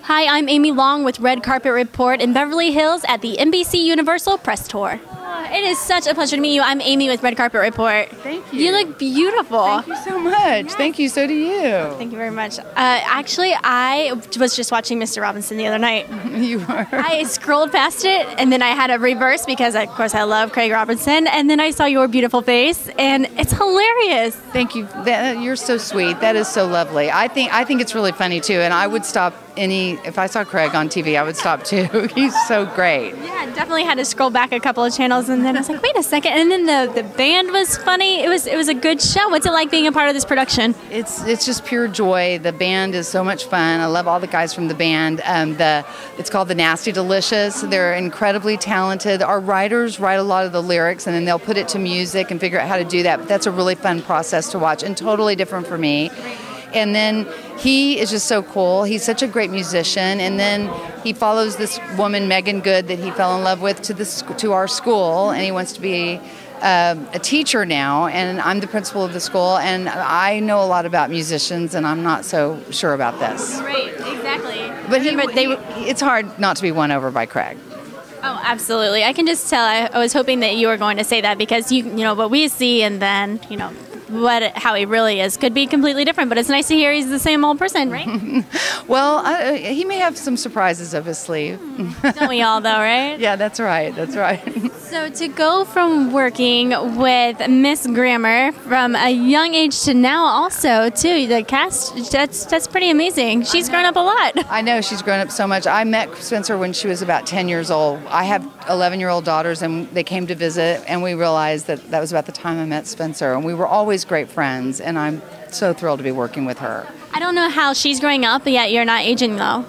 Hi, I'm Amy Long with Red Carpet Report in Beverly Hills at the NBCUniversal Press Tour. It is such a pleasure to meet you. I'm Amy with Red Carpet Report. Thank you. You look beautiful. Thank you so much. Yes. Thank you. So do you. Thank you very much. Actually, I was just watching Mr. Robinson the other night. You were? I scrolled past it, and then I had a reverse because, of course, I love Craig Robinson. And then I saw your beautiful face, and it's hilarious. Thank you. You're so sweet. That is so lovely. I think it's really funny too, and I would stop if I saw Craig on TV, I would stop too. He's so great. Yeah, definitely had to scroll back a couple of channels, and then I was like, wait a second. And then the band was funny. It was a good show. What's it like being a part of this production? It's just pure joy. The band is so much fun. I love all the guys from the band. It's called the Nasty Delicious. They're incredibly talented. Our writers write a lot of the lyrics, and then they'll put it to music and figure out how to do that. But that's a really fun process to watch and totally different for me. And then he is just so cool. He's such a great musician. And then he follows this woman, Megan Good, that he fell in love with to our school. And he wants to be a teacher now. And I'm the principal of the school. And I know a lot about musicians, and I'm not so sure about this. Right, exactly. But it's hard not to be won over by Craig. Oh, absolutely. I can just tell. I was hoping that you were going to say that because you know what we see, and then how he really is could be completely different. But it's nice to hear he's the same old person, right? Well, he may have some surprises up his sleeve. Don't we all, though, right? Yeah, that's right. That's right. So to go from working with Miss Grammar from a young age to now, also too, the cast, that's pretty amazing. She's grown up a lot. I know, she's grown up so much. I met Spencer when she was about 10 years old. I have 11-year-old daughters, and they came to visit, and we realized that was about the time I met Spencer, and we were always great friends, and I'm so thrilled to be working with her. I don't know how she's growing up, but yet you're not aging though.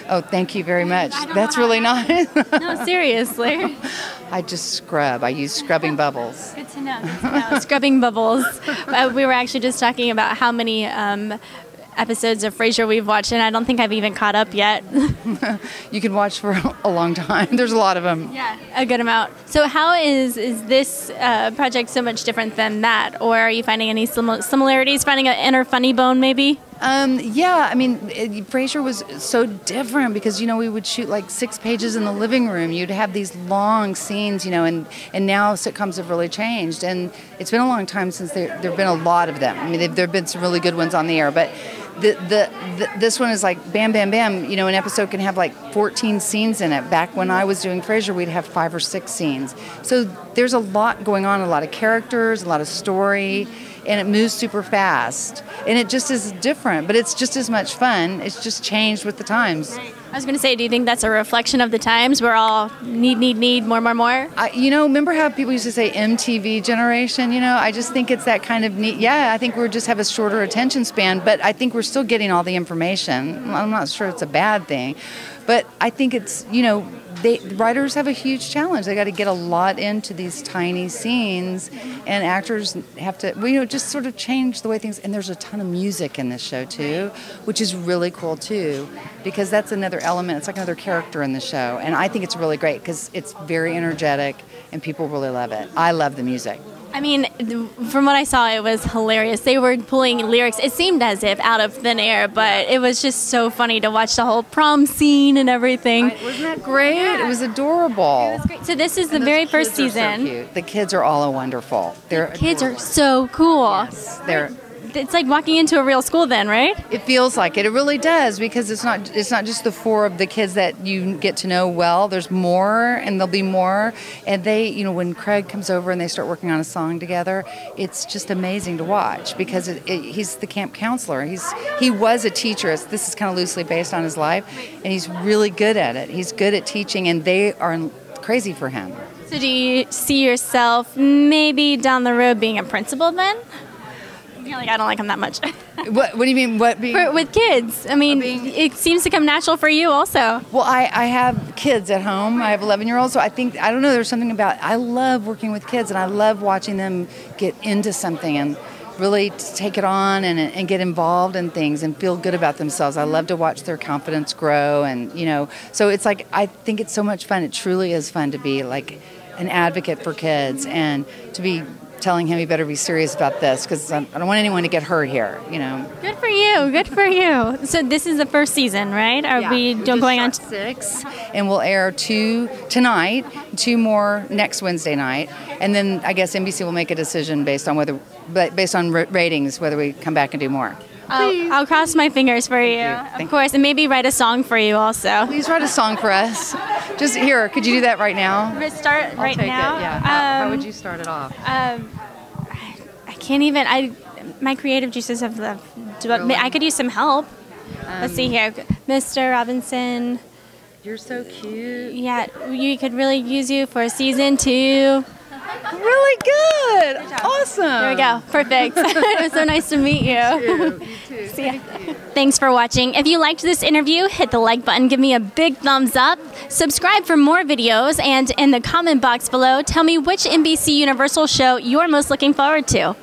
Oh, thank you very much. That's really nice. No, seriously. I just scrub. I use scrubbing bubbles. Good to know. Scrubbing bubbles. We were actually just talking about how many episodes of Frasier we've watched, and I don't think I've even caught up yet. You can watch for a long time. There's a lot of them. Yeah, a good amount. So how is this project so much different than that? Or are you finding any similarities, finding an inner funny bone maybe? Yeah, I mean, Frasier was so different because, we would shoot like 6 pages in the living room. You'd have these long scenes, and now sitcoms have really changed. And it's been a long time since there have been a lot of them. I mean, there have been some really good ones on the air, but this one is like bam, bam, bam. An episode can have like 14 scenes in it. Back when I was doing Frasier, we'd have 5 or 6 scenes. So there's a lot going on, a lot of characters, a lot of story, and it moves super fast. And it just is different, but it's just as much fun. It's just changed with the times. I was going to say, do you think that's a reflection of the times? We're all need, more. Remember how people used to say MTV generation? I just think it's that kind of neat. Yeah, I think we just have a shorter attention span, but I think we're still getting all the information. I'm not sure it's a bad thing, but I think it's, writers have a huge challenge. They got to get a lot into these tiny scenes, and actors have to, just sort of change the way things. And there's a ton of music in this show too, which is really cool too, because that's another element. It's like another character in the show, and I think it's really great because it's very energetic, and people really love it. I love the music. I mean, from what I saw, it was hilarious. They were pulling lyrics. It seemed as if out of thin air, but it was just so funny to watch the whole prom scene and everything. Wasn't that great? Yeah. It was adorable. It was great. So this is the very first season. So cute. The kids are all wonderful. The kids are so cool. Yes, it's like walking into a real school then, right? It feels like it. It really does, because it's not just the 4 of the kids that you get to know well. There's more, and there'll be more. And they, when Craig comes over and they start working on a song together, it's just amazing to watch, because he's the camp counselor. He was a teacher. This is kind of loosely based on his life, and he's really good at it. He's good at teaching, and they are crazy for him. So do you see yourself maybe down the road being a principal then? I don't like him that much. What do you mean? With kids? I mean, it seems to come natural for you also. Well, I have kids at home. I have 11-year-olds, so I don't know, there's something about, I love working with kids, and I love watching them get into something and really take it on and get involved in things and feel good about themselves. I love to watch their confidence grow, and so it's like, I think it's so much fun. It truly is fun to be like an advocate for kids and to be telling him he better be serious about this because I don't want anyone to get hurt here, you know. Good for you. Good for you. So this is the first season, right? Are we going on to 6? And we'll air 2 tonight, 2 more next Wednesday night, and then I guess NBC will make a decision based on ratings whether we come back and do more. I'll cross my fingers for you. Of course, and maybe write a song for you also. Please write a song for us. Just here, could you do that right now? Start right now? Yeah. How would you start it off? I can't even. My creative juices have left. Really? I could use some help. Let's see here, Mr. Robinson. You're so cute. Yeah, we could really use you for season 2. Really good. Awesome. There we go. Perfect. It was so nice to meet you. You too. See ya. Thanks for watching. If you liked this interview, hit the like button, give me a big thumbs up, subscribe for more videos, and in the comment box below, tell me which NBC Universal show you're most looking forward to.